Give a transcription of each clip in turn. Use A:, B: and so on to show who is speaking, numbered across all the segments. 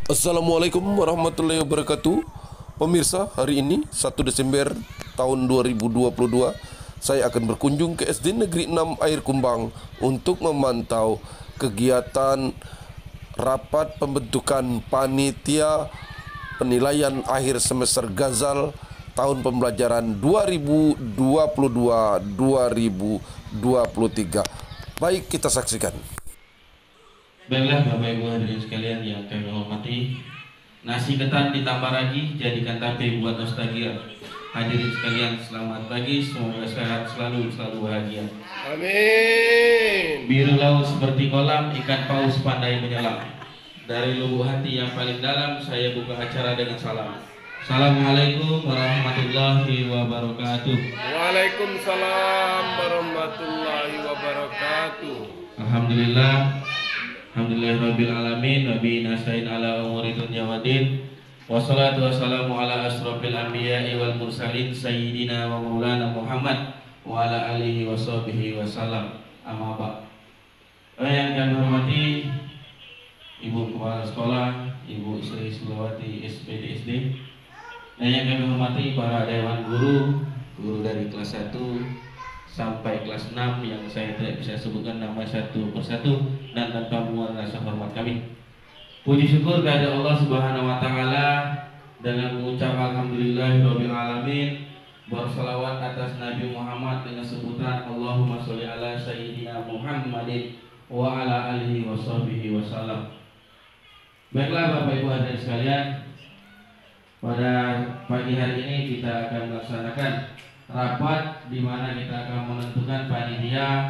A: Assalamualaikum warahmatullahi wabarakatuh. Pemirsa, hari ini 1 Desember tahun 2022, saya akan berkunjung ke SD Negeri 6 Air Kumbang untuk memantau kegiatan rapat pembentukan panitia penilaian akhir semester Gazal tahun pembelajaran 2022-2023. Baik, kita saksikan.
B: Baiklah Bapak Ibu hadirin sekalian yang kami hormati, nasi ketan ditambah ragi jadikan tape buat nostalgia. Hadirin sekalian, selamat pagi, semoga sehat selalu bahagia.
A: Amin.
B: Biru laut seperti kolam, ikan paus pandai menyelam. Dari lubuk hati yang paling dalam, saya buka acara dengan salam. Assalamualaikum warahmatullahi wabarakatuh.
A: Waalaikumsalam warahmatullahi wabarakatuh.
B: Alhamdulillah, alhamdulillahirabbil alamin, wa bihi nasta'in ala umuri dunya waddin. Wassalatu wassalamu ala asrofil anbiya'i wal mursalin sayyidina wa maulana Muhammad wa ala alihi wa sahbihi wasallam. Amma ba'd. Yang kami hormati Ibu Kepala Sekolah, Ibu Sri Sulawati SPDSD, dan yang kami hormati para dewan guru dari kelas 1 sampai kelas 6 yang saya tidak bisa sebutkan nama satu persatu dan tanpa mengurangi rasa hormat kami. Puji syukur kepada Allah Subhanahu wa taala dengan mengucap alhamdulillahirabbil alamin, bersalawat atas Nabi Muhammad dengan sebutan Allahumma sholli ala sayyidina Muhammadin wa ala alihi washabbihi wasallam. Baiklah Bapak Ibu hadirin sekalian, pada pagi hari ini kita akan melaksanakan rapat di mana kita akan menentukan panitia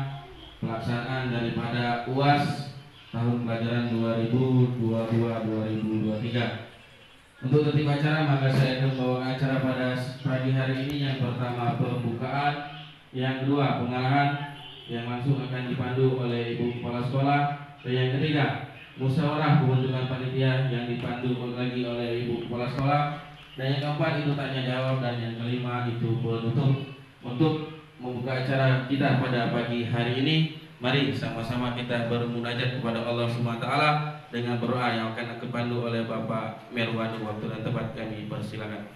B: pelaksanaan daripada UAS tahun pelajaran 2022-2023. Untuk tertib acara, maka saya akan membawa acara pada pagi hari ini. Yang pertama pembukaan, yang kedua pengarahan yang langsung akan dipandu oleh Ibu Kepala Sekolah, dan yang ketiga musyawarah pembentukan panitia yang dipandu lagi oleh Ibu Kepala Sekolah, dan yang keempat itu tanya jawab, dan yang kelima itu penutup. Untuk membuka acara kita pada pagi hari ini, mari sama-sama kita bermunajat kepada Allah SWT dengan berdoa yang akan dipandu oleh Bapak Merwan. Waktu dan tempat kami persilakan.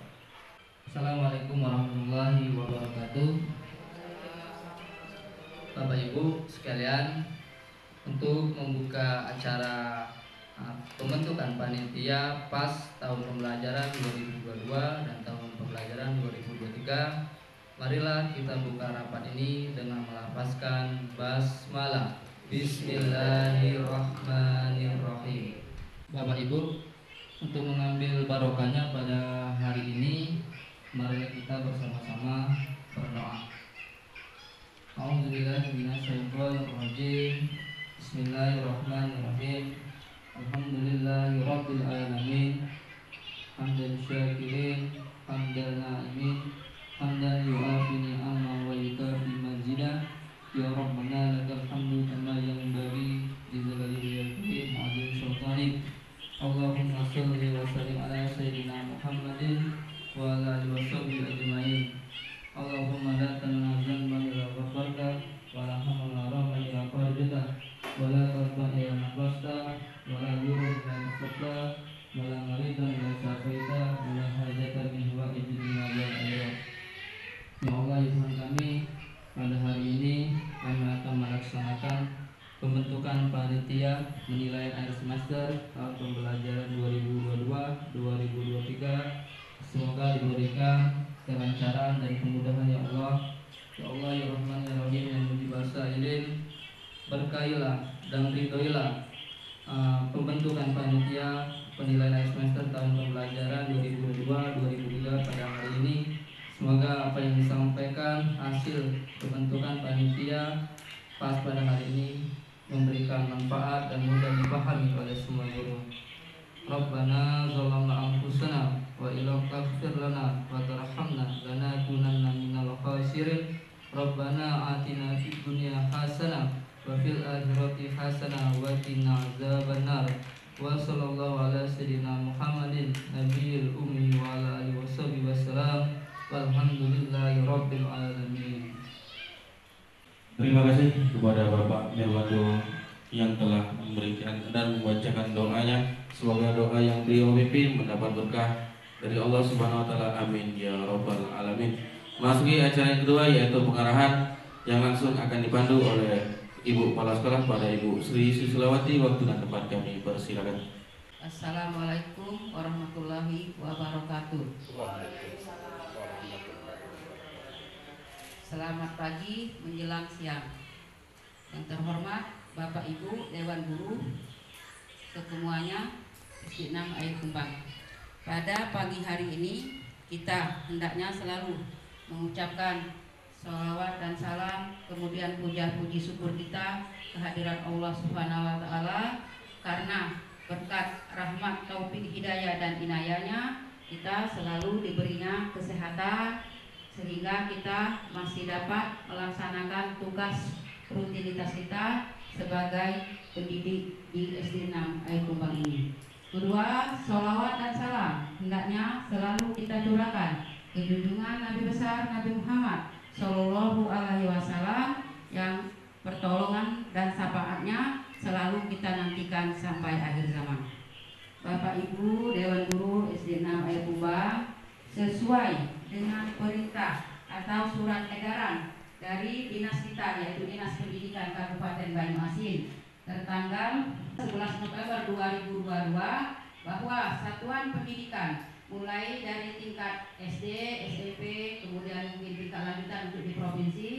C: Assalamualaikum warahmatullahi wabarakatuh. Bapak Ibu sekalian, untuk membuka acara pembentukan panitia PAS tahun pembelajaran 2022 dan tahun pembelajaran 2023, marilah kita buka rapat ini dengan melafazkan basmalah. Bismillahirrahmanirrahim. Bapak Ibu, untuk mengambil barokahnya pada hari ini, marilah kita bersama-sama berdoa. A'udzubillahi minasyaitonirrajim. Bismillahirrahmanirrahim. Alhamdulillahirabbil alamin. Hamdan syakirin, hamdan na'imin, hamdan yu'afi ni'ama wa yukafi mazidah. Ya Rabbana lakal hamdu kama yanbaghi li jalali wajhika wa 'azimi sultanik. Allahumma shalli wa sallim ala sayyidina Muhammadin wa ala alihi wa sahbihi ajma'in. Allahumma la tanazan man ila ghafarta wa la hamla rahma ila qadrita wa la tarba ila nafasta wa la yurun ila nafasta wa la maridan ila syafaita wa la hajatan min hawaij dunya wal akhirah. Ya Allah, ya Tuhan kami, pada hari ini kami akan melaksanakan pembentukan panitia penilaian akhir semester tahun pembelajaran 2022-2023. Semoga diberikan kelancaran dan kemudahan ya Allah. Ya Allah, ya Rahman, ya Rahim, yang mujibal sa'ilin, berkailah dan ridhoilah pembentukan panitia penilaian akhir semester tahun pembelajaran 2022-2023 pada hari ini. Semoga apa yang disampaikan hasil pembentukan panitia PAS pada hari ini memberikan manfaat dan mudah dipahami oleh semua guru. Rabbana zalamna anfusana wa illam taghfir lana wa tarhamna lanakunanna minal khasirin. Rabbana atina fid dunya hasanah wa fil akhirati hasanah wa qina azabannar. Wa sallallahu ala sayyidina Muhammadin nabiyil ummi wa ala alihi washabihi wasallam. Walhamdulillahirabbil alamin.
B: Terima kasih kepada Bapak Merwando yang telah memberikan dan membacakan doanya. Semoga doa yang beliau pimpin mendapat berkah dari Allah Subhanahu wa taala. Amin ya rabbal alamin. Masuki acara yang kedua yaitu pengarahan yang langsung akan dipandu oleh Ibu Kepala Sekolah pada Ibu Sri Susilawati. Waktu dan tempat kami persilakan.
D: Assalamualaikum warahmatullahi wabarakatuh. Selamat pagi menjelang siang. Yang terhormat Bapak Ibu Dewan Guru semuanya SD 6 Air Kumbang. Pada pagi hari ini kita hendaknya selalu mengucapkan sholawat dan salam, kemudian puja puji syukur kita kehadiran Allah Subhanahu wa taala, karena berkat rahmat, taufik, hidayah dan inayahnya kita selalu diberinya kesehatan sehingga kita masih dapat melaksanakan tugas rutinitas kita sebagai pendidik di SD 6 Air Kumbang ini. Kedua, sholawat dan salam hendaknya selalu kita curahkan ke junjungan Nabi besar Nabi Muhammad Shallallahu Alaihi Wasallam yang pertolongan dan syafaatnya selalu kita nantikan sampai akhir zaman. Bapak Ibu Dewan Guru SD 6 Air Kumbang, sesuai dengan perintah atau surat edaran dari dinas kita, yaitu Dinas Pendidikan Kabupaten Banyuasin tertanggal 11 November 2022, bahwa satuan pendidikan mulai dari tingkat SD, SMP, kemudian mungkin tingkat lanjutan untuk di provinsi,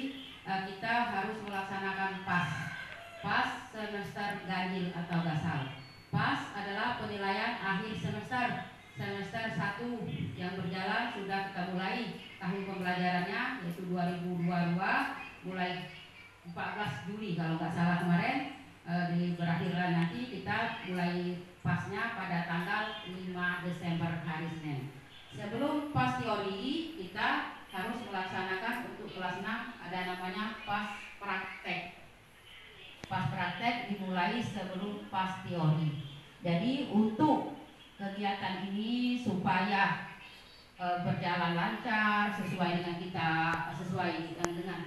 D: kita harus melaksanakan PAS semester ganjil atau gasal. PAS adalah penilaian akhir semester 1 yang berjalan sudah kita mulai tahun pembelajarannya, yaitu 2022 mulai 14 Juli kalau nggak salah kemarin, berakhirlah nanti kita mulai pasnya pada tanggal 5 Desember hari Senin. Sebelum pas teori kita harus melaksanakan untuk kelas 6 ada namanya pas praktek. Pas praktek dimulai sebelum pas teori. Jadi untuk kegiatan ini supaya berjalan lancar sesuai dengan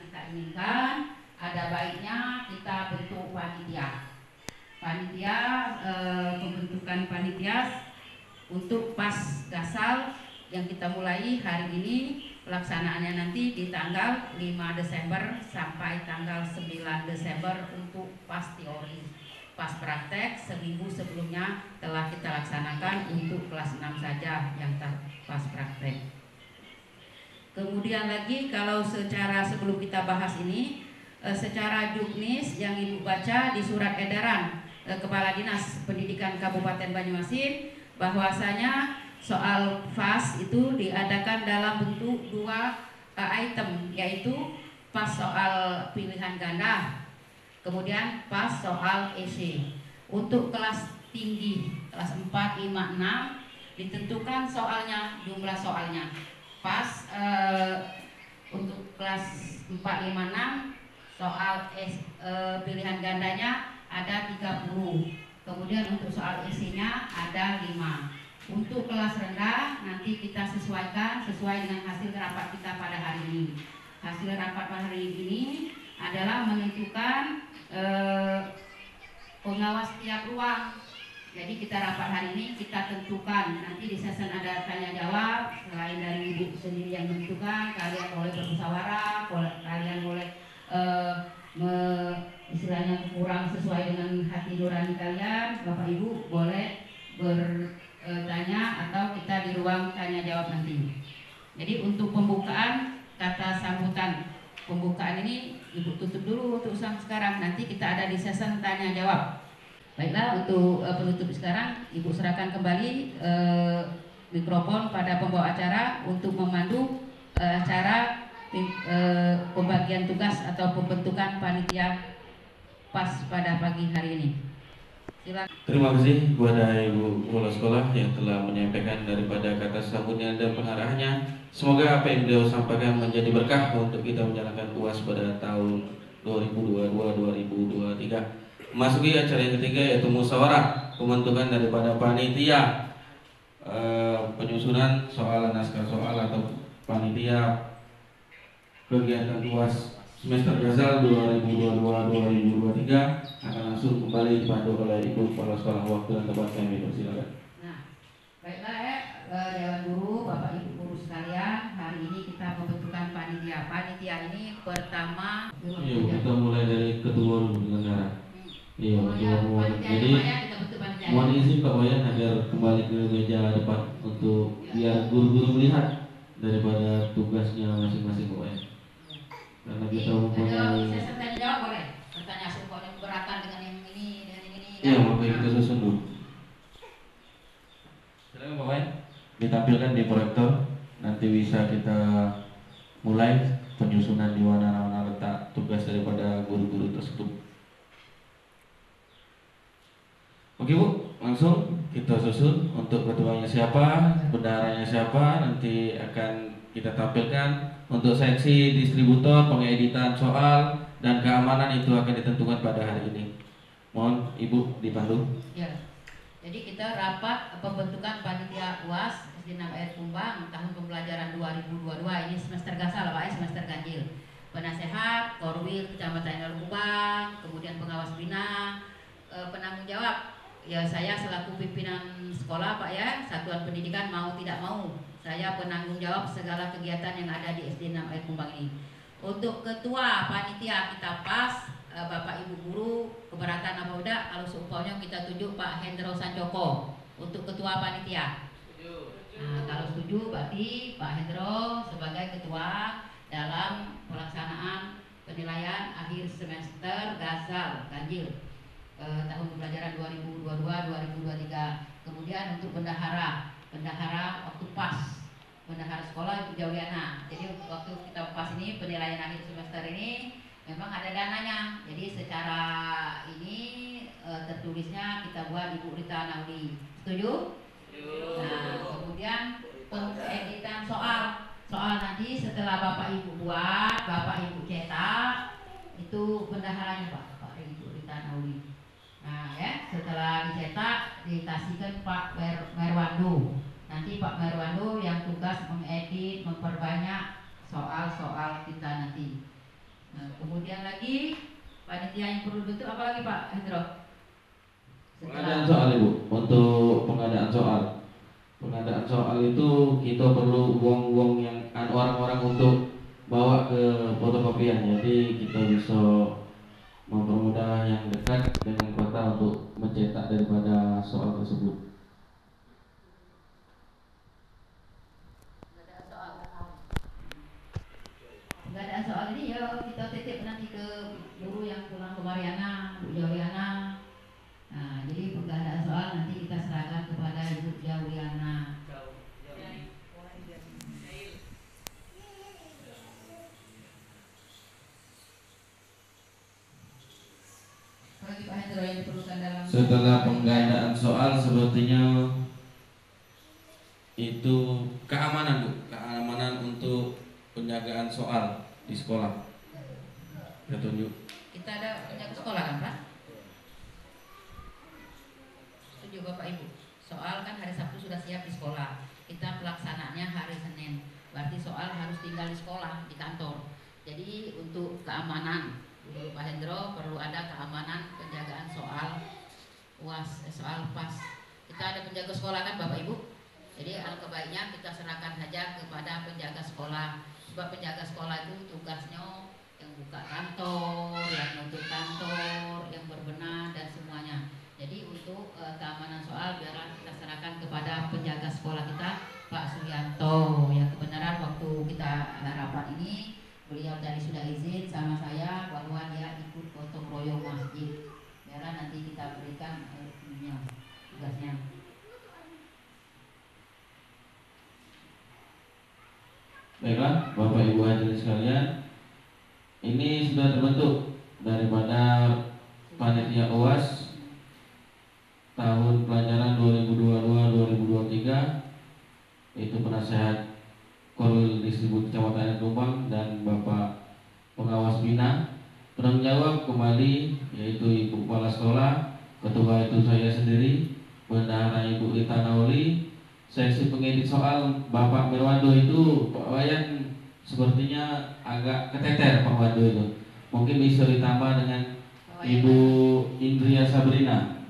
D: kita inginkan, ada baiknya kita bentuk panitia. Pembentukan panitia untuk pas gasal yang kita mulai hari ini, pelaksanaannya nanti di tanggal 5 Desember sampai tanggal 9 Desember untuk pas teori. Pas praktek seminggu sebelumnya telah kita laksanakan untuk kelas 6 saja yang pas praktek. Kemudian lagi kalau secara sebelum kita bahas ini, secara juknis yang Ibu baca di surat edaran Kepala Dinas Pendidikan Kabupaten Banyuasin, bahwasanya soal PAS itu diadakan dalam bentuk 2 item, yaitu pas soal pilihan ganda, kemudian pas soal EC. Untuk kelas tinggi, kelas 4, 5, 6 ditentukan soalnya, jumlah soalnya. Pas untuk kelas 4, 5, 6 soal pilihan gandanya ada 30. Kemudian untuk soal EC-nya ada 5. Untuk kelas rendah nanti kita sesuaikan sesuai dengan hasil rapat kita pada hari ini. Hasil rapat pada hari ini adalah menentukan pengawas tiap ruang. Jadi kita rapat hari ini kita tentukan, nanti di sesi ada tanya jawab, selain dari Ibu sendiri yang menentukan, kalian boleh bermusyawarah, kalian boleh istilahnya kurang sesuai dengan hati nurani kalian, Bapak Ibu boleh bertanya atau kita di ruang tanya jawab nanti. Jadi untuk pembukaan kata sambutan pembukaan ini Ibu tutup dulu untuk sekarang, nanti kita ada di sesi tanya jawab. Baiklah, untuk penutup sekarang Ibu serahkan kembali mikrofon pada pembawa acara untuk memandu acara pembagian tugas atau pembentukan panitia PAS pada pagi hari ini. Silakan.
B: Terima kasih kepada Ibu Kepala Sekolah yang telah menyampaikan daripada kata sambutnya dan pengarahannya. Semoga apa yang beliau sampaikan menjadi berkah untuk kita menjalankan UAS pada tahun 2022-2023. Memasuki acara yang ketiga yaitu musyawarah pembentukan daripada panitia penyusunan soal naskah soal atau panitia kegiatan UAS semester Gazal 2022-2023 akan langsung kembali dipandu oleh Ibu Kepala Sekolah. Waktu dan tempat kami persilakan.
D: Nah, baiklah Dewan Guru, Bapak Ibu guru sekalian, hari ini kita membentukkan panitia. Panitia ini pertama
B: Iya, kita mulai dari ketua dulu dengan cara. Iya, ketua. Jadi mohon izin Pak Wayan agar kembali ke meja depan untuk biar guru-guru melihat daripada tugasnya masing-masing Pak Wayan. Karena kita mempunyai.
D: Saya sertai jawab boleh? Pertanyaan soal yang keberatan dengan yang ini, dengan yang ini.
B: Iya, Bapak kita susun dulu. Silakan Pak Wayan, ditampilkan di proyektor. Nanti bisa kita mulai penyusunan di mana letak tugas daripada guru-guru tersebut. Oke Bu, langsung kita susun untuk ketuanya siapa, bendaharanya siapa, nanti akan kita tampilkan. Untuk seksi distributor, pengeditan soal, dan keamanan itu akan ditentukan pada hari ini. Mohon Ibu dipandu.
D: Ya, jadi kita rapat pembentukan panitia UAS SD 6 Air Kumbang tahun pembelajaran 2022 ini semester Gasal Pak, semester ganjil. Penasehat, Korwil Kecamatan Air Kumbang, kemudian pengawas bina, penanggung jawab. Ya saya selaku pimpinan sekolah Pak ya, satuan pendidikan mau tidak mau saya penanggung jawab segala kegiatan yang ada di SD 6 Air Kumbang ini. Untuk ketua panitia kita pas Bapak Ibu guru keberatan apa udah, kalau seumpamanya kita tunjuk Pak Hendro Sanjoko untuk ketua panitia. Nah, kalau setuju berarti Pak Hendro sebagai ketua dalam pelaksanaan penilaian akhir semester Gazal ganjil tahun pembelajaran 2022-2023. Kemudian untuk bendahara waktu pas, bendahara sekolah Ibu Jawiana. Jadi waktu kita pas ini penilaian akhir semester ini memang ada dananya. Jadi secara ini tertulisnya kita buat Ibu Rita Naudi. Setuju? Nah, kemudian pengeditan soal nanti setelah Bapak Ibu buat, Bapak Ibu cetak, itu bendaharanya Pak Ibu Rita Naudi. Nah ya, setelah dicetak dikasihkan Pak Merwando. Nanti Pak Merwando yang tugas mengedit, memperbanyak soal-soal kita nanti. Nah, kemudian lagi panitia yang perlu bentuk apa lagi Pak Hendro?
B: Pengadaan soal Ibu, untuk pengadaan soal itu kita perlu uang yang orang-orang untuk bawa ke fotokopian. Jadi kita bisa mempermudah yang dekat dengan kota untuk mencetak daripada soal tersebut.
D: Pengadaan soal ini ya kita titip nanti ke guru yang pulang ke Mariana, Bu Jawiana. Nah, jadi pengadaan soal nanti kita serahkan kepada Ibu Jawiana.
B: Setelah penggandaan soal sepertinya itu keamanan Bu, keamanan untuk penjagaan soal di sekolah. Kita tunjuk.
D: Kita ada penjaga sekolah kan Pak? Setuju Bapak Ibu. Soal kan hari Sabtu sudah siap di sekolah. Kita pelaksananya hari Senin. Berarti soal harus tinggal di sekolah, di kantor. Jadi untuk keamanan, Pak Hendro perlu ada keamanan penjagaan soal UAS, soal PAS. Kita ada penjaga sekolah kan Bapak Ibu. Jadi alangkah baiknya kita serahkan saja kepada penjaga sekolah. Sebab penjaga sekolah itu tugasnya yang buka kantor, yang nutup kantor, yang berbenah dan semuanya. Jadi untuk keamanan soal biarlah kita serahkan kepada penjaga sekolah kita Pak Suyanto. Ya kebenaran waktu kita rapat ini beliau tadi sudah izin sama saya bahwa dia ikut gotong royong masjid. Biarlah nanti kita berikan tugasnya.
B: Baiklah, Bapak Ibu hadirin sekalian, ini sudah terbentuk daripada panitia UAS tahun pelajaran 2022-2023, yaitu penasehat Korwil Distributor Kecamatan Kumbang dan Bapak Pengawas Bina. Penanggung jawab kembali yaitu Ibu Kepala Sekolah, ketua itu saya sendiri, bendahara Ibu Rita Nauli, seksi pengedit soal Bapak Mirwando itu Pak Wayan sepertinya agak keteter Pak Wando itu. Mungkin bisa ditambah dengan Ibu Indria Sabrina.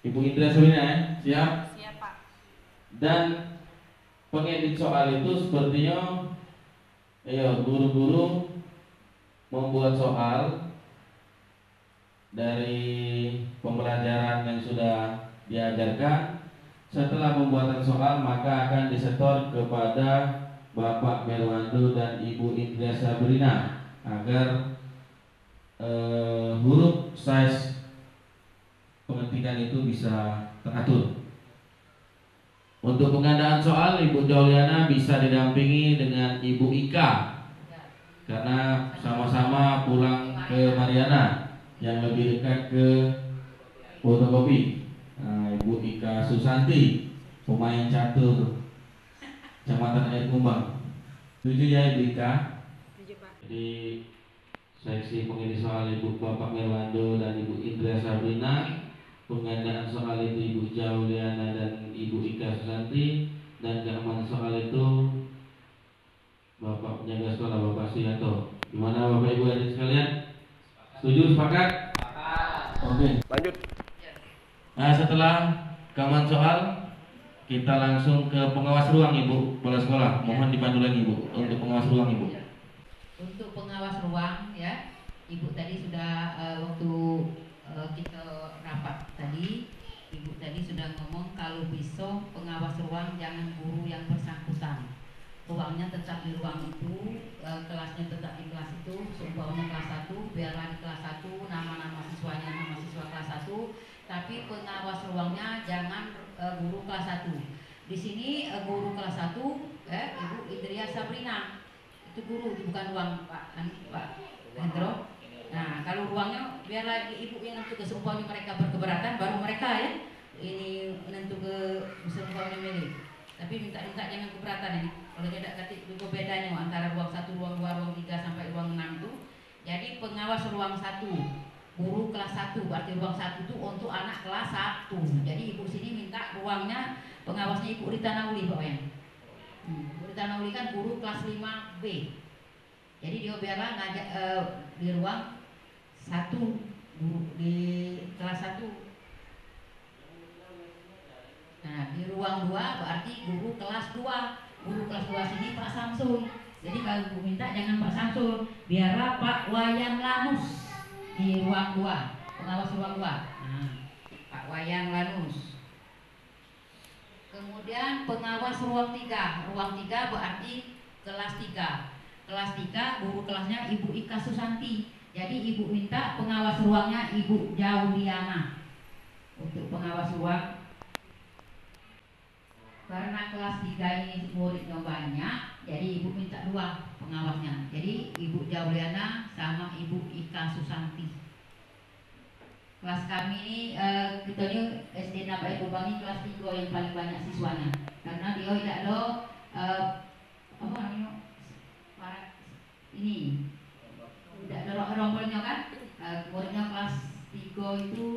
B: Ibu Indria Sabrina ya? Siap?
D: Siap, Pak.
B: Dan pengedit soal itu sepertinya guru-guru membuat soal dari pembelajaran yang sudah diajarkan. Setelah pembuatan soal maka akan disetor kepada Bapak Merwando dan Ibu Indria Sabrina agar huruf size pengetikan itu bisa teratur. Untuk pengadaan soal Ibu Jauliana bisa didampingi dengan Ibu Ika karena sama-sama pulang ke Mariana yang lebih dekat ke fotokopi. Nah, Ibu Ika Susanti, pemain catur Kecamatan Air Kumbang. Setuju ya Ibu Ika?
D: Setuju, Pak.
B: Jadi seksi pengedit soal Ibu Bapak Merwando dan Ibu Indria Sabrina, pengadaan soal itu Ibu Jauliana dan Ibu Ika Susanti, dan keamanan soal itu Bapak penjaga sekolah Bapak Suyanto. Gimana Bapak Ibu adik sekalian? Setuju, sepakat? Oke.
A: Lanjut.
B: Nah, setelah keamanan soal, kita langsung ke pengawas ruang Ibu Kepala Sekolah. Mohon dipandu lagi Ibu untuk pengawas ruang Ibu.
D: Untuk pengawas ruang ya, Ibu tadi sudah waktu kita rapat tadi, Ibu tadi sudah ngomong kalau besok pengawas ruang jangan guru yang bersangkutan. Ruangnya tetap di ruang itu, kelasnya tetap di kelas itu, seumpamanya kelas 1, biarlah di kelas 1 nama-nama siswanya nama siswa kelas 1, tapi pengawas ruangnya jangan guru kelas 1. Di sini guru kelas 1 Ibu Indria Sabrina. Itu guru, itu bukan ruang Pak Hendro. Nah, kalau ruangnya biarlah ibu yang nentu ke seumpamanya mereka berkeberatan baru mereka ya ini nentu ke seumpamanya milih. Tapi minta jangan keberatan ini. Kalau tidak kata itu bedanya antara ruang 1, ruang 2, ruang 3 sampai ruang 6 itu. Jadi pengawas ruang 1, guru kelas 1, berarti ruang 1 itu untuk anak kelas 1. Jadi ibu sini minta ruangnya pengawasnya Ibu Rita Nauli Pak Wayan. Bu Rita Nauli kan guru kelas 5B. Jadi dia biarlah ngajak di ruang 1 guru di kelas 1. Nah, di ruang 2 berarti guru kelas 2. Guru kelas 2 sini Pak Samsul. Jadi kalau ibu minta jangan Pak Samsul, biarlah Pak Wayan Lanus di ruang 2, pengawas ruang 2. Nah, Pak Wayan Lanus. Kemudian pengawas ruang 3. Ruang 3 berarti kelas 3. Kelas 3 guru kelasnya Ibu Ika Susanti. Jadi ibu minta pengawas ruangnya Ibu Jauliana. Untuk pengawas ruang, karena kelas 3 ini muridnya banyak, jadi ibu minta 2 pengawasnya. Jadi Ibu Jauliana sama Ibu Ika Susanti. Kelas kami ini kita ini SD Nabai Kumbang ini kelas 3 yang paling banyak siswanya. Karena dia tidak ada apa namanya ini tidak ada rombelnya kan. Muridnya kelas 3 itu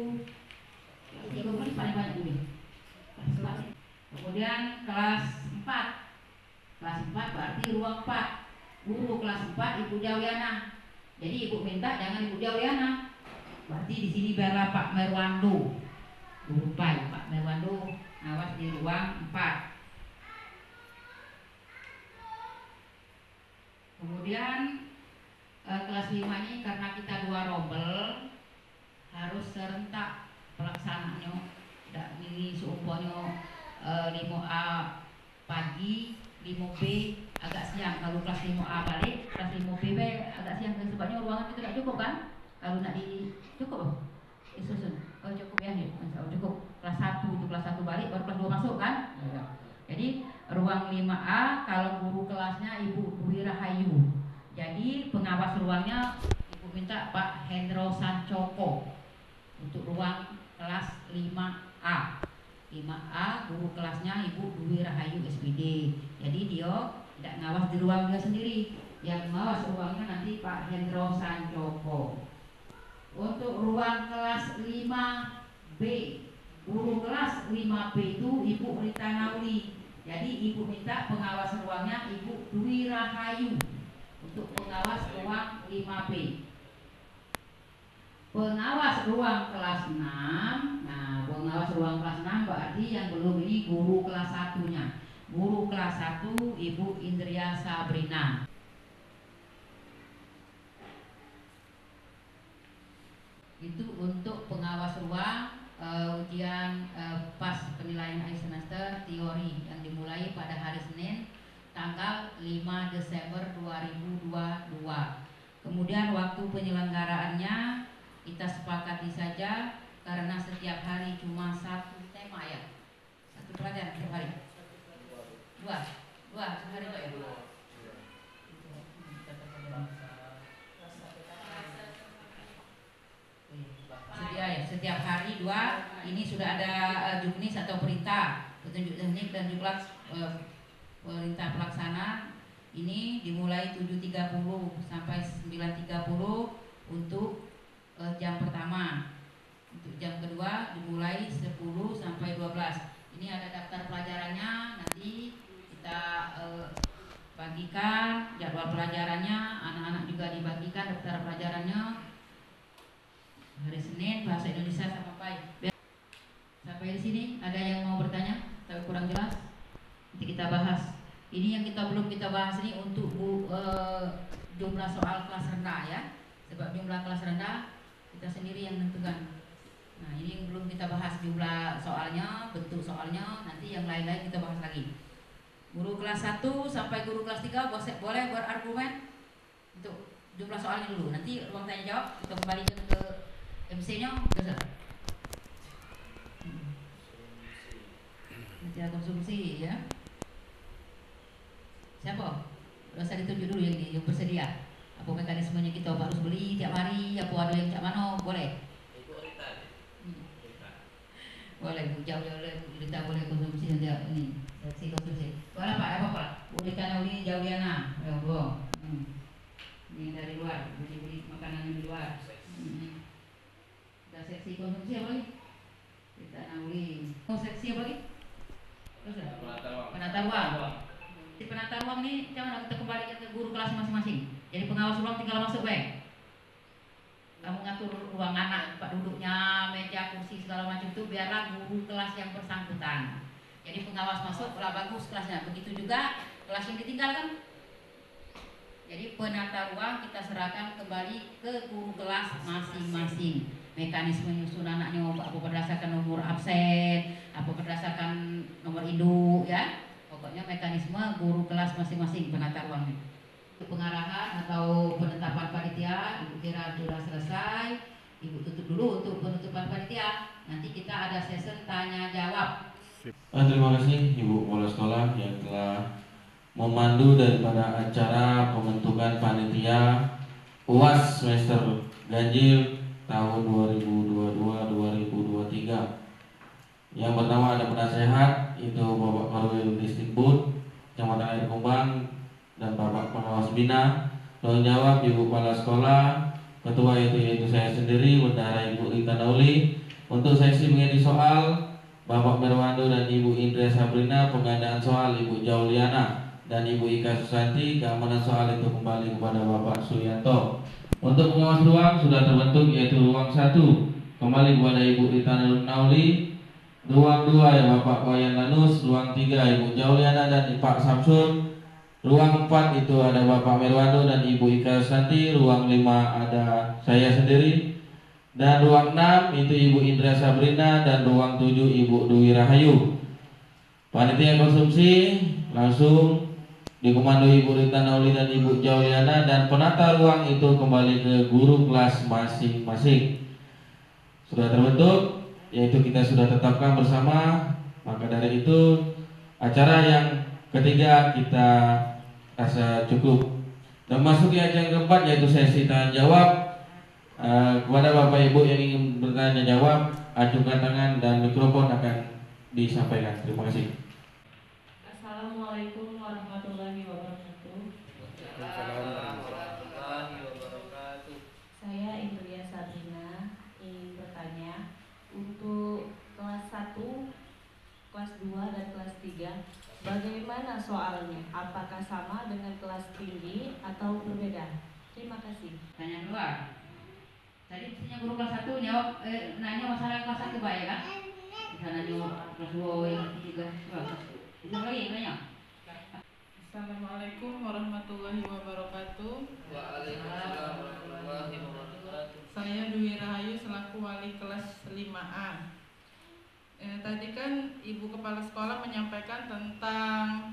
D: kelas 3 paling banyak dulu. Kelas 4. Kemudian kelas 4. Kelas 4 berarti ruang 4. Guru kelas 4 Ibu Jauliana. Jadi ibu minta jangan Ibu Jauliana. Berarti di sini biarlah Pak Merwando. Guru Pak Merwando awas di ruang 4. Kemudian kelas 5 ini karena kita 2 rombel harus serentak pelaksanaannya. Tidak ini seumpamanya 5A pagi, 5B agak siang. Kalau kelas 5A balik, kelas 5B agak siang. Sebabnya ruangan itu tidak cukup kan? Kalau nak cukup disusun. Oh cukup ya, cukup. Kelas 1 itu kelas 1 balik, baru kelas 2 masuk kan? Ya. Jadi ruang 5A kalau guru kelasnya Ibu Dwi Rahayu. Jadi pengawas ruangnya ibu minta Pak Hendro Sancoko untuk ruang kelas 5A. 5A guru kelasnya Ibu Dwi Rahayu SPD. Jadi dia tidak ngawas di ruang dia sendiri, yang ngawas ruangnya nanti Pak Hendro Sancoko. Untuk ruang kelas 5B, guru kelas 5B itu Ibu Rita Nauli. Jadi Ibu minta pengawas ruangnya Ibu Dwi Rahayu untuk pengawas ruang 5B. Pengawas ruang kelas 6. Nah, pengawas ruang kelas 6 berarti yang belum ini guru kelas 1-nya. Guru kelas 1 Ibu Indria Sabrina. Itu untuk pengawas ruang ujian pas penilaian akhir semester teori yang dimulai pada hari Senin tanggal 5 Desember 2022. Kemudian waktu penyelenggaraannya kita sepakati saja karena setiap hari cuma satu tema ya, satu pelajaran setiap hari. Dua sehari Pak ya. Setiap hari 2. Ini sudah ada juknis atau perintah petunjuk teknik dan juga perintah pelaksana. Ini dimulai 7.30 sampai 9.30 untuk jam pertama. Untuk jam kedua dimulai 10 sampai 12. Ini ada daftar pelajarannya, nanti kita bagikan jadwal pelajarannya, anak-anak juga dibagikan daftar pelajarannya. Hari Senin bahasa Indonesia sama baik. Sampai di sini ada yang mau bertanya tapi kurang jelas? Nanti kita bahas. Ini yang belum kita bahas ini untuk jumlah soal kelas rendah ya. Sebab jumlah kelas rendah kita sendiri yang menentukan. Nah, ini yang belum kita bahas jumlah soalnya, bentuk soalnya, nanti yang lain-lain kita bahas lagi. Guru kelas 1 sampai guru kelas 3 boleh berargumen untuk jumlah soalnya dulu. Nanti ruang tanya jawab kita kembalikan ke MC-nya media konsumsi ya. Siapa? Usah ditunjuk dulu yang bersedia. Apa mekanismenya kita harus beli tiap hari? Apa ada yang cak mana? Boleh? Boleh Bu, jauh Rita boleh konsumsi nanti ini seksi konsumsi. Boleh Pak, apa Pak? Bu Rita Nauli Jauliana, ya Bu. Ini dari luar, beli makanan di luar. Seksi konsumsi apa lagi? Kita Nauli. Oh, seksi apa lagi? Penata ruang. Di penata ruang ini jangan kita kembalikan ke guru kelas masing-masing. Jadi pengawas ruang tinggal masuk baik. Kamu ngatur ruang anak, tempat duduknya, meja, kursi segala macam itu biarlah guru kelas yang bersangkutan. Jadi pengawas masuk lah bagus kelasnya. Begitu juga kelas yang ditinggalkan. Jadi penata ruang kita serahkan kembali ke guru kelas masing-masing. Mekanisme nyusun anaknya apa berdasarkan nomor absen, apa berdasarkan nomor induk ya. Pokoknya mekanisme guru kelas masing-masing penata ruangnya. Pengarahan atau penetapan panitia Ibu kira sudah selesai. Ibu tutup dulu untuk penutupan panitia. Nanti kita ada sesi tanya jawab.
B: Terima kasih Ibu Kepala Sekolah yang telah memandu daripada acara pembentukan panitia UAS semester ganjil tahun 2022-2023. Yang pertama ada penasehat itu Bapak Korwil Disdikbud Kecamatan Air Kumbang dan Bapak Pengawas Bina. Tanggung jawab Ibu Kepala Sekolah, Ketua yaitu saya sendiri, Bendahara Ibu Rita Nauli. Untuk seksi mengedit soal Bapak Merwando dan Ibu Indria Sabrina, pengadaan soal Ibu Jauliana dan Ibu Ika Susanti, keamanan soal itu kembali kepada Bapak Suyanto. Untuk pengawas ruang sudah terbentuk yaitu ruang 1 kembali kepada Ibu Rita Nauli, ruang 2 ya Bapak Wayan Lanus, ruang 3 Ibu Jauliana dan Pak Samsul, ruang 4 itu ada Bapak Merwando dan Ibu Ika Susanti, ruang 5 ada saya sendiri, dan ruang 6 itu Ibu Indra Sabrina, dan ruang 7 Ibu Dwi Rahayu. Panitia konsumsi langsung dikomando Ibu Rita Nauli dan Ibu Jauliana, dan penata ruang itu kembali ke guru kelas masing-masing. Sudah terbentuk, yaitu kita sudah tetapkan bersama. Maka dari itu acara yang ketiga kita rasa cukup. Dan masuk ke acara yang keempat yaitu sesi tanya jawab. Kepada Bapak Ibu yang ingin bertanya jawab, ajukan tangan dan mikrofon akan disampaikan. Terima kasih.
E: Assalamualaikum warahmatullahi wabarakatuh. Saya Indria Sabrina ingin bertanya untuk kelas 1, kelas 2 dan kelas 3 Bagaimana soalnya? Apakah sama dengan kelas tinggi atau berbeda? Terima kasih.
D: Tanya kedua. Tadi tanya guru kelas 1 jawab nanya masalah kelas 1 Pak ya kan? Bisa nanya kelas 2 yang ketiga. Bisa lagi yang nanya.
F: Assalamualaikum warahmatullahi wabarakatuh.
B: Waalaikumsalam warahmatullahi wabarakatuh.
F: Saya Dwi Rahayu selaku wali kelas 5A. Tadi kan Ibu Kepala Sekolah menyampaikan tentang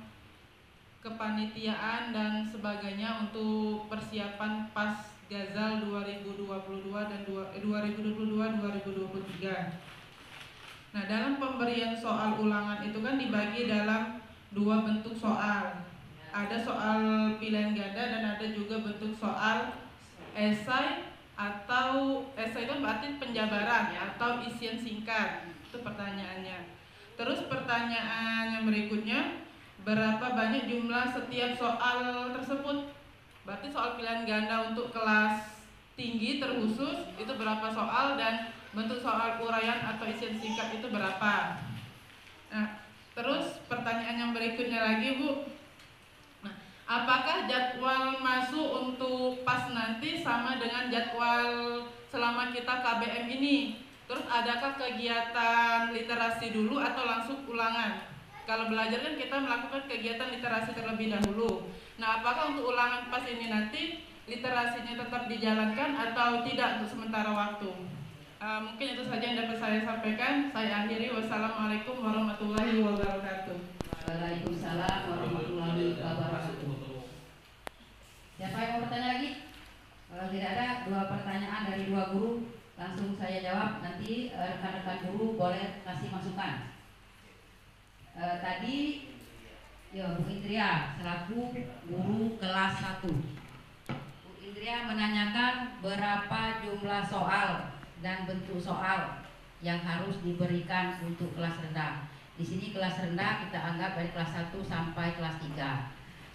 F: kepanitiaan dan sebagainya untuk persiapan PAS Gazal 2022 dan 2022-2023. Nah, dalam pemberian soal ulangan itu kan dibagi dalam dua bentuk soal. Ada soal pilihan ganda dan ada juga bentuk soal esai atau esai itu berarti penjabaran atau isian singkat. Itu pertanyaannya. Terus pertanyaan yang berikutnya, berapa banyak jumlah setiap soal tersebut? Berarti soal pilihan ganda untuk kelas tinggi terkhusus itu berapa soal dan bentuk soal uraian atau isian singkat itu berapa? Nah, terus pertanyaan yang berikutnya lagi Bu, nah, apakah jadwal masuk untuk PAS nanti sama dengan jadwal selama kita KBM ini? Terus adakah kegiatan literasi dulu atau langsung ulangan? Kalau belajar kan kita melakukan kegiatan literasi terlebih dahulu. Nah, apakah untuk ulangan PAS ini nanti literasinya tetap dijalankan atau tidak untuk sementara waktu? Mungkin itu saja yang dapat saya sampaikan. Saya akhiri. Wassalamualaikum warahmatullahi wabarakatuh.
D: Waalaikumsalam warahmatullahi wabarakatuh. Siapa yang mau bertanya lagi? Kalau tidak ada, dua pertanyaan dari dua guru langsung saya jawab. Nanti rekan-rekan guru boleh kasih masukan. Tadi ya Bu Indria selaku guru kelas 1. Bu Indria menanyakan berapa jumlah soal dan bentuk soal yang harus diberikan untuk kelas rendah. Di sini kelas rendah kita anggap dari kelas 1 sampai kelas 3.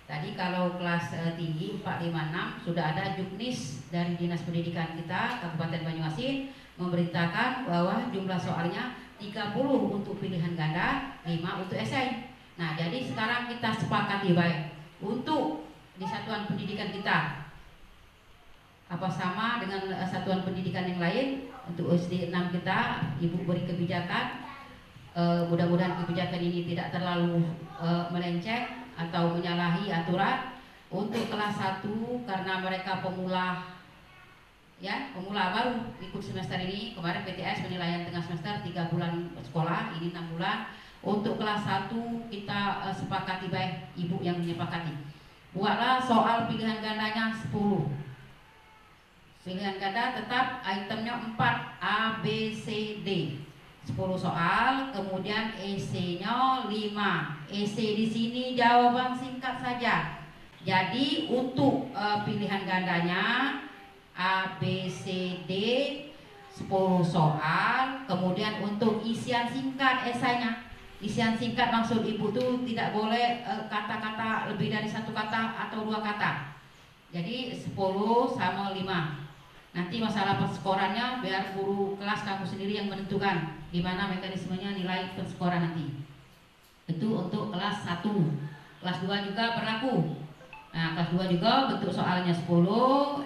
D: Tadi kalau kelas tinggi 456 sudah ada juknis dari Dinas Pendidikan kita Kabupaten Banyuasin memberitakan bahwa jumlah soalnya 30 untuk pilihan ganda, 5 untuk esai. Nah, jadi sekarang kita sepakati baik untuk di satuan pendidikan kita apa sama dengan satuan pendidikan yang lain. Untuk SD 6 kita Ibu beri kebijakan, mudah-mudahan kebijakan ini tidak terlalu melenceng atau menyalahi aturan. Untuk kelas 1 karena mereka pemula baru ikut semester ini. Kemarin PTS penilaian tengah semester 3 bulan sekolah, ini 6 bulan. Untuk kelas 1 kita sepakati baik, Ibu yang menyepakati. Buatlah soal pilihan gandanya 10. Pilihan ganda tetap itemnya 4 A, B, C, D. 10 soal, kemudian EC-nya 5. EC di sini jawaban singkat saja. Jadi untuk pilihan gandanya A, B, C, D 10 soal. Kemudian untuk isian singkat esainya. Isian singkat maksud Ibu tuh tidak boleh kata-kata lebih dari 1 kata atau 2 kata. Jadi 10 sama 5. Nanti masalah perskorannya biar guru kelas kamu sendiri yang menentukan gimana mekanismenya nilai perskoran nanti. Itu untuk kelas 1. Kelas 2 juga berlaku. Nah, kelas 2 juga bentuk soalnya 10,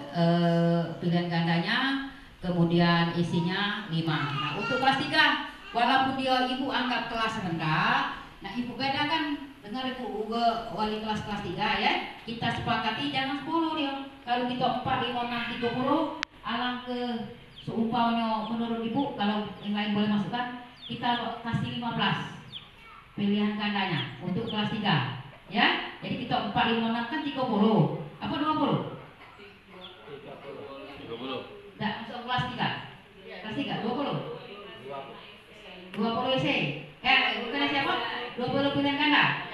D: pilihan gandanya, kemudian isinya 5. Nah, untuk kelas 3, walaupun dia Ibu anggap kelas rendah, nah Ibu bedakan, dengar Ibu wali kelas-kelas 3 ya, kita sepakati jangan 10 dia. Kalau kita 4, 5, 6, 30, alang ke seumpamanya menurut Ibu, kalau yang lain boleh masukkan, kita kasih 15 pilihan gandanya untuk kelas 3 ya. Jadi kita 4, 5, 6 kan 30 apa 20? 30 nah, untuk kelas 3 20 isi bukan siapa? 20 pilihan ganda.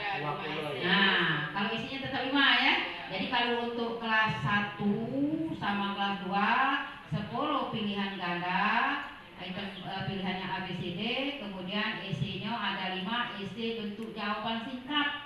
D: Nah, kalau isinya tetap 5 ya. Jadi kalau untuk kelas 1 sama kelas 2 10 pilihan ganda, item pilihannya A, B, C, D, kemudian EC-nya ada 5, EC bentuk jawaban singkat.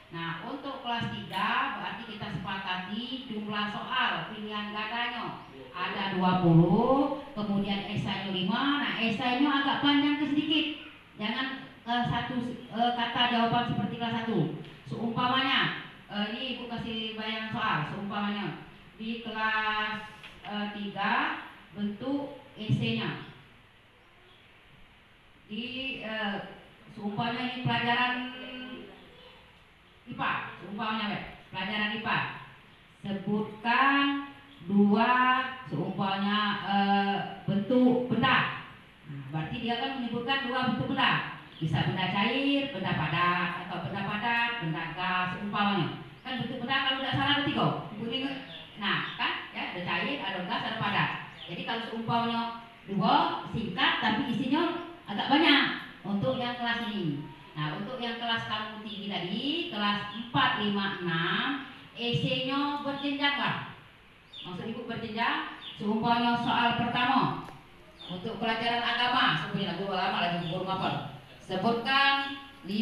D: Nah, untuk kelas 3 berarti kita sepakati jumlah soal pilihan gandanya ada 20, kemudian esainya 5. Nah, esainya agak panjang sedikit. Jangan kata jawaban seperti kelas 1. Seumpamanya, ini Ibu kasih bayangan soal. Seumpamanya di kelas 3 bentuk esainya. Seumpamanya ini pelajaran IPA, seumpamanya pelajaran IPA. Sebutkan 2 seumpamanya bentuk benda. Nah, berarti dia akan menyebutkan 2 bentuk benda. Bisa benda cair, benda padat, atau benda padat, benda gas, seumpamanya. Kan bentuk benda kalau tidak salah ada 3. Nah, kan ya, ada cair, ada gas, ada padat. Jadi kalau seumpamanya 2 singkat tapi isinya agak banyak untuk yang kelas ini. Nah, untuk yang kelas kamu tinggi tadi, kelas 4, 5, 6, esainya berjenjang lah. Maksud Ibu berjenjang, seumpamanya soal pertama untuk pelajaran agama, sebenarnya guru lama lagi guru mapel. Sebutkan 5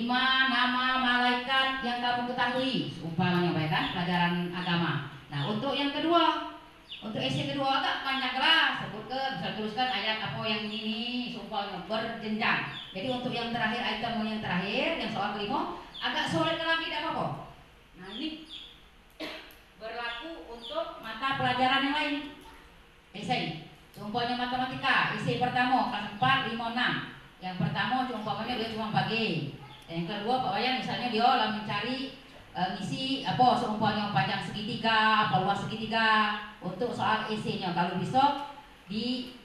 D: nama malaikat yang kamu ketahui, seumpamanya baik kan pelajaran agama. Nah, untuk yang kedua, untuk esai kedua agak banyak lah, sebutkan, bisa tuliskan ayat apa yang ini, seumpamanya berjenjang. Jadi untuk yang terakhir, item yang terakhir, yang soal kelima, agak sulit kalau tidak apa-apa. Nah, ini berlaku untuk mata pelajaran yang lain. Esai, seumpamanya matematika, esai pertama kelas 4, 5, 6. Yang pertama umpamanya dia cuma bagi. Yang kedua Pak Wayan misalnya dia lah mencari ngisi apa seumpamanya panjang segitiga, apa luas segitiga untuk soal esainya. Kalau bisa di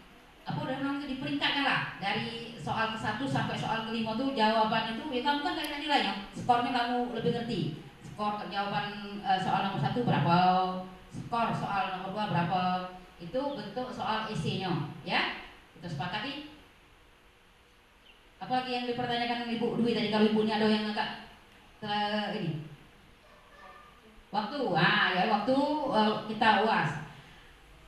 D: apa namanya diperingkatkan lah dari soal ke-1 sampai soal ke-5 tuh jawaban itu ya kamu kan gak ada nilainya. Skornya kamu lebih ngerti. Skor jawaban soal nomor 1 berapa, skor soal nomor 2 berapa. Itu bentuk soal esainya, ya. Kita sepakati. Apalagi yang dipertanyakan Ibu Dwi tadi, kalau Ibu ini ada yang agak ini waktu, ya waktu kita UAS.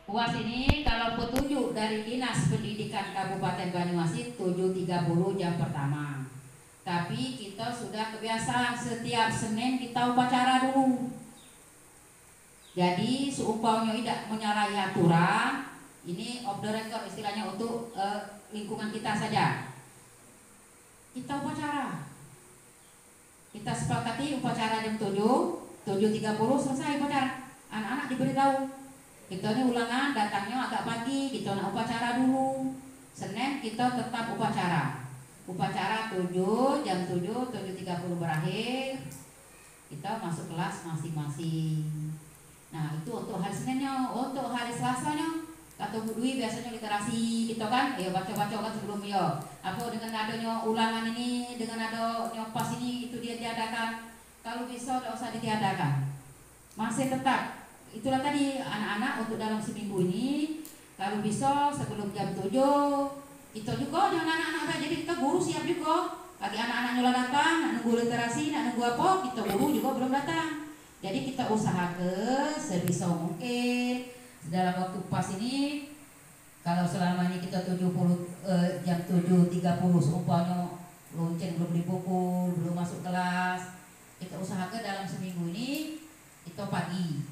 D: UAS ini kalau petunjuk dari Dinas Pendidikan Kabupaten Banyuasin 7.30 jam pertama. Tapi kita sudah kebiasaan setiap Senin kita upacara dulu. Jadi seumpamanya tidak menyalahi aturan, ini off the record istilahnya untuk lingkungan kita saja. Kita upacara. Kita sepakati upacara jam 7.30 selesai upacara. Anak-anak diberitahu. Kita ini ulangan datangnya agak pagi, kita nak upacara dulu. Senin kita tetap upacara. Upacara 7, jam 7.30 berakhir. Kita masuk kelas masing-masing. Nah, itu untuk hari Seninnya. Untuk hari Selasanya kata Bu Dwi biasanya literasi gitu kan, ya baca-baca kan sebelum ya. Apa dengan adanya ulangan ini, dengan ada nyopas ini, itu dia tiadakan. Kalau bisa tidak usah ditiadakan. Masih tetap. Itulah tadi anak-anak untuk dalam seminggu ini, kalau bisa sebelum jam 7, kita juga jangan anak-anak udah, jadi kita guru siap juga. Bagi anak-anak nyula datang, nak nunggu literasi, nak nunggu apa, kita guru juga belum datang. Jadi kita usahakan sebisa mungkin dalam waktu pas ini, kalau selama ini kita jam 7.30 seumpamanya lonceng belum dipukul, belum masuk kelas, kita usahakan dalam seminggu ini kita pagi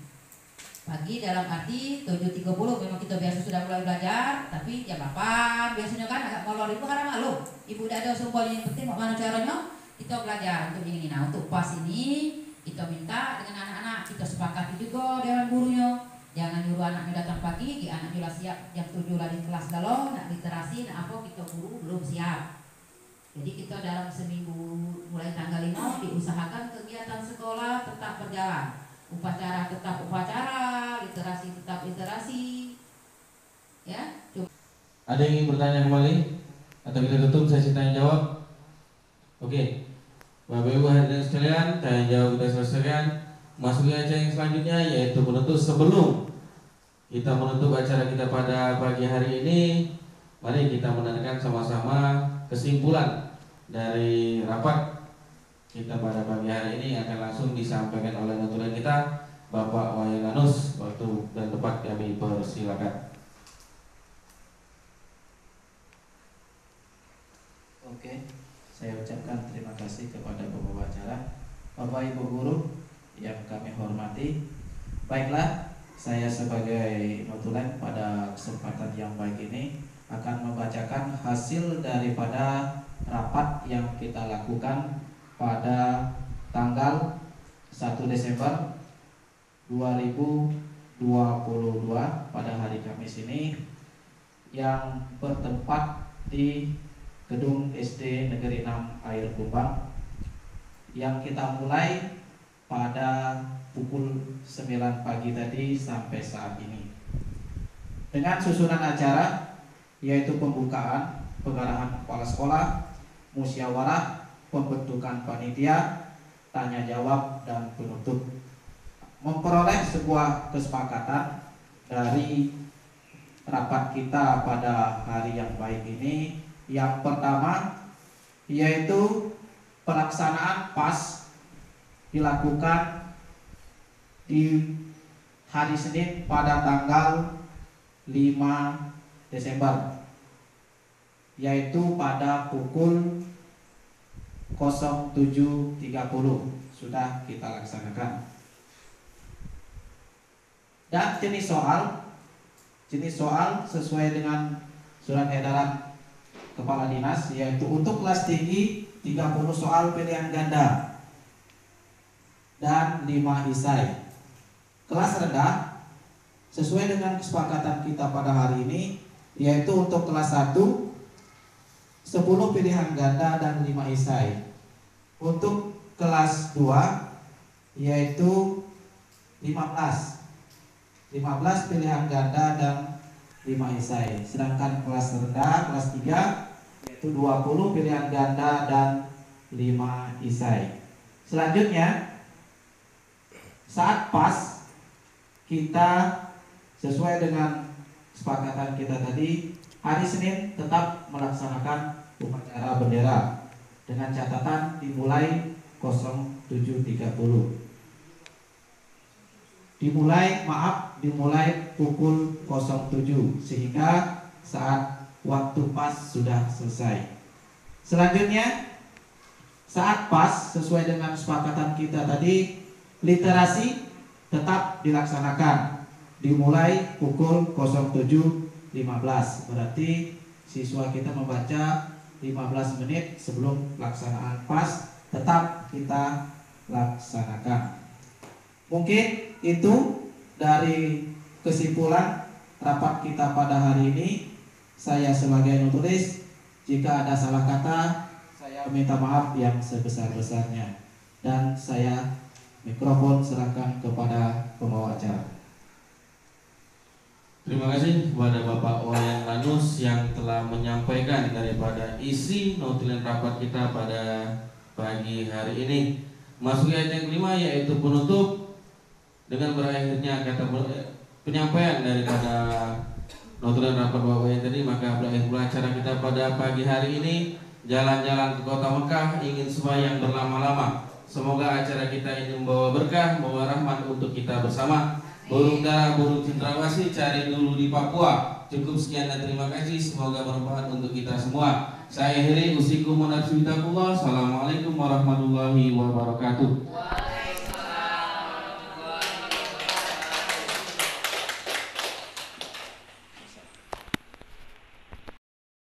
D: dalam arti 7.30 memang kita biasa sudah mulai belajar, tapi jam 8 biasanya kan agak molor itu karena malu ibu tidak ada seumpamanya, yang penting mana caranya kita belajar untuk ini. Nah, untuk pas ini kita minta dengan anak-anak, kita sepakati juga dengan gurunya. Jangan nyuruh anaknya datang pagi, anak juga siap jam 7 lagi kelas galau, nak literasi, nak apa, kita guru belum siap. Jadi kita dalam seminggu mulai tanggal 5 diusahakan kegiatan sekolah tetap berjalan. Upacara tetap upacara, literasi tetap literasi. Ya, coba.
B: Ada yang ingin bertanya kembali? Atau kita tutup sesi tanya jawab? Oke. Bapak Ibu hadirin sekalian, tanya jawab kita selesaikan. Masuk ke acara yang selanjutnya, yaitu menutup. Sebelum kita menutup acara kita pada pagi hari ini, mari kita mendengarkan sama-sama kesimpulan dari rapat kita pada pagi hari ini yang akan langsung disampaikan oleh notulen kita, Bapak Wayan Anus. Waktu dan tempat kami persilakan.
G: Oke, saya ucapkan terima kasih kepada pembawa acara, Bapak Ibu Guru yang kami hormati. Baiklah, saya sebagai notulen pada kesempatan yang baik ini akan membacakan hasil daripada rapat yang kita kita lakukan pada tanggal 1 Desember 2022 pada hari Kamis ini, yang bertempat di Gedung SD Negeri 6 Air Kumbang, yang kita mulai pada pukul 9 pagi tadi sampai saat ini, dengan susunan acara yaitu pembukaan, pengarahan kepala sekolah, musyawarah, pembentukan panitia, tanya jawab, dan penutup. Memperoleh sebuah kesepakatan dari rapat kita pada hari yang baik ini, yang pertama yaitu pelaksanaan PAS dilakukan di hari Senin pada tanggal 5 Desember, yaitu pada pukul 07.30 sudah kita laksanakan. Dan jenis soal sesuai dengan surat edaran Kepala Dinas, yaitu untuk kelas tinggi 30 soal pilihan ganda dan 5 esai. Kelas rendah sesuai dengan kesepakatan kita pada hari ini, yaitu untuk kelas 1 10 pilihan ganda dan 5 esai. Untuk kelas 2 yaitu 15 pilihan ganda dan 5 esai. Sedangkan kelas rendah, kelas 3 yaitu 20 pilihan ganda dan 5 esai. Selanjutnya, saat PAS kita sesuai dengan kesepakatan kita tadi, hari Senin tetap melaksanakan upacara bendera dengan catatan dimulai 07.30. Dimulai pukul 07 sehingga saat waktu PAS sudah selesai. Selanjutnya, saat PAS sesuai dengan kesepakatan kita tadi, literasi tetap dilaksanakan dimulai pukul 07.15. Berarti siswa kita membaca 15 menit sebelum pelaksanaan PAS, tetap kita laksanakan. Mungkin itu dari kesimpulan rapat kita pada hari ini. Saya sebagai penulis, jika ada salah kata, saya minta maaf yang sebesar-besarnya. Dan saya mikrofon serahkan kepada pembawa acara.
B: Terima kasih kepada Bapak Wayan Lanus yang telah menyampaikan daripada isi notulen rapat kita pada pagi hari ini. Masuk ayat yang kelima, yaitu penutup. Dengan berakhirnya kata penyampaian daripada notulen rapat Bapak Wayan tadi, maka berakhir pula acara kita pada pagi hari ini. Jalan-jalan ke kota Mekah, ingin sembahyang berlama-lama. Semoga acara kita ini membawa berkah, membawa rahmat untuk kita bersama. Burung dara, burung cendrawasih, cari dulu di Papua. Cukup sekian dan terima kasih. Semoga bermanfaat untuk kita semua. Saya akhiri usikum wa nafsi bitaqullah. Assalamualaikum warahmatullahi wabarakatuh.